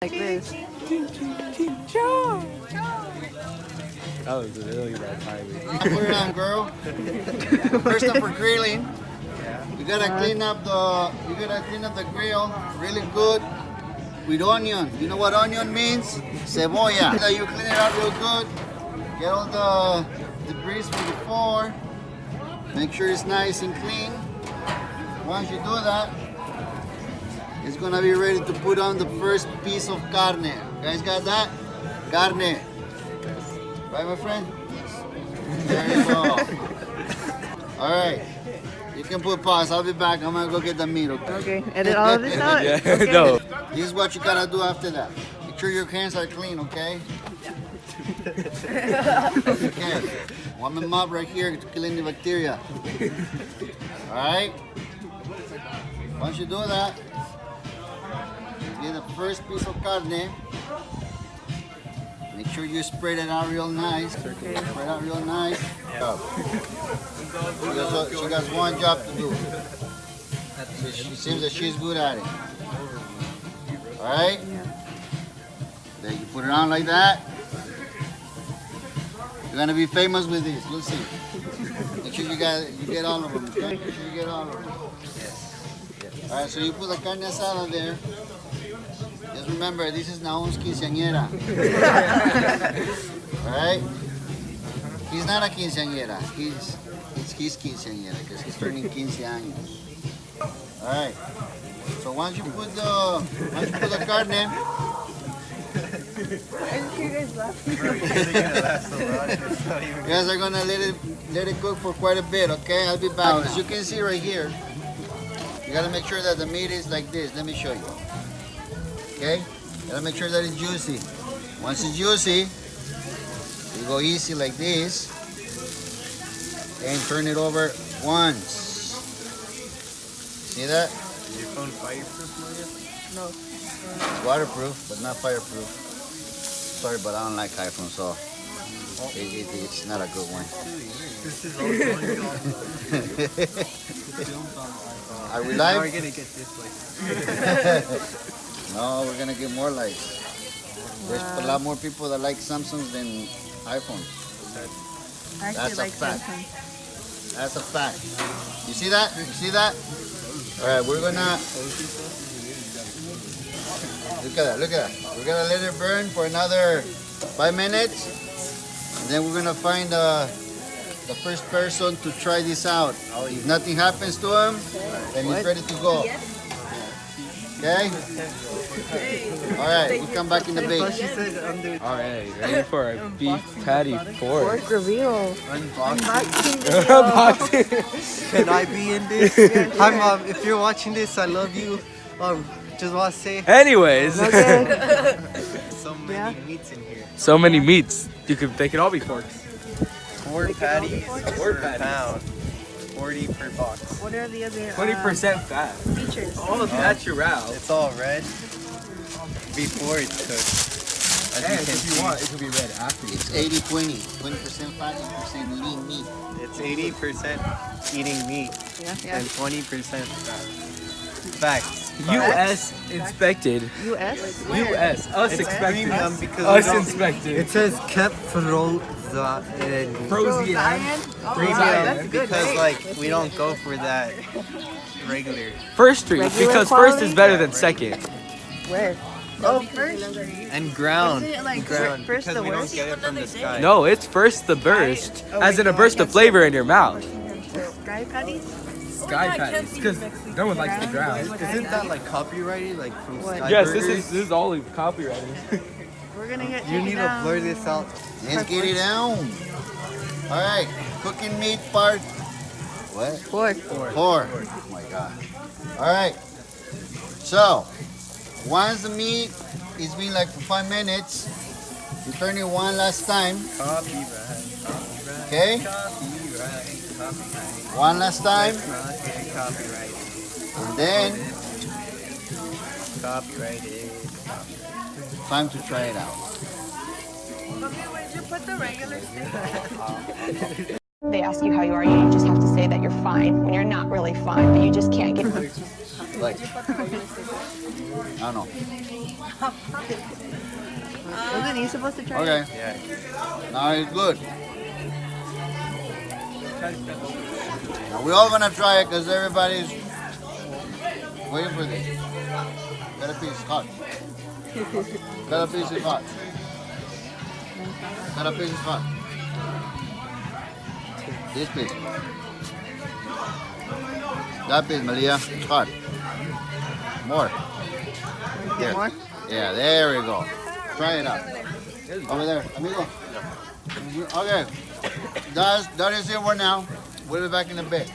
Like this. That was really bad timing. Put it on, girl. First up for grilling, you gotta clean up the grill really good with onion. You know what onion means? Cebolla. You clean it up real good. Get all the debris from before. Make sure it's nice and clean. Once you do that, it's gonna be ready to put on the first piece of carne. You guys got that? Carne. Right, my friend? There you go. Alright. You can put pause. I'll be back. I'm gonna go get the meat, okay? Okay, edit all of this out? Yeah, Okay. no. This is what you gotta do after that. Make sure your hands are clean, okay? Okay. One mop right here to kill any bacteria. Alright? Once you do that, get the first piece of carne. Make sure you spread it out real nice. Okay. Spread out real nice. She got one job to do. She seems that she's good at it. Alright? Yeah. Then you put it on like that. You're gonna be famous with this. You'll see. Make sure you get all of them. Okay? Make sure you get all of them. Alright, so you put the carne asada there. Just remember, this is Naum's quinceañera. Alright? He's not a quinceañera. It's his quinceañera because he's turning 15 años. Alright. So once you put the carne, You guys laughing? you guys are gonna let it cook for quite a bit, okay? I'll be back. As you can see right here, you gotta make sure that the meat is like this. Let me show you. Okay? You gotta make sure that it's juicy. Once it's juicy, you go easy like this and turn it over once. See that? Is your phone fireproof, Maria? No. It's waterproof, but not fireproof. Sorry, but I don't like iPhone, so it's not a good one. This is all Are we Now live? we're gonna get dislikes. No, we're gonna get more likes. There's a lot more people that like Samsungs than iPhones. I actually That's a like fact. Samsung. That's a fact. You see that? You see that? All right, we're gonna look at that. Look at that. We're gonna let it burn for another 5 minutes, and then we're gonna find the first person to try this out. If nothing happens to him, then he's ready to go. Okay? All right, we'll come back in a bit. All right, ready for a beef patty pork. Pork reveal. Unboxing. Unboxing. Can I be in this? Hi mom, if you're watching this, I love you. Just want to say Anyways, Okay. so many Yeah. meats in here. so many meats. They can all be porks. 4 patties Four per patties. pound, 40 per box. What are the other 20% fat. features? All natural. It's all red before it's cooked. As And you can if you see, want, it could be red after you. It's 80-20. 20% fat, 80% lean meat. it's 80% eating meat Yeah. and 20% fat. Facts. U.S. inspected. US? U.S. Us It's expected. premium because Us we don't- inspected. It says kept frozen. Frozen. Frozen. Premium That's good, because right? like we don't go for that regular. First street, Regular because first quality? is better than second. Where? Oh, first? And ground. Is it like ground first because the we don't worst? get it from the sky. No, it's first the burst, Oh, as wait, in a no, burst I of can't flavor in your mouth. Sky patties? Sky patties, because no one likes the ground. Isn't that like copyrighted, like from What? Sky Yes, Burgers? this is all copyrighted. We're gonna get You taken need to down. blur this out. Let's get it down. All right, cooking meat part. What? Pork. 4. Oh my God. All right. So, once the meat is been like for 5 minutes, you turn it one last time. Copyright. Okay? Copyright. One last time. Not get copyrighted. And then, Copyrighted. time to try it out. Okay, where'd you put the regular stick? they ask you how you are, you just have to say that you're fine when you're not really fine, but you just can't get. Like, I don't know. Wasn't he supposed to try Okay. it? Yeah. Now it's good. Now we're all gonna try it because everybody's waiting for this. Got a piece hot. Got a piece is hot. Got a piece is hot. This piece. That piece, Malia. It's hot. More. Get more? Yeah, there we go. Try it out. Over there, amigo. Okay. That is it for now. We'll be back in a bit.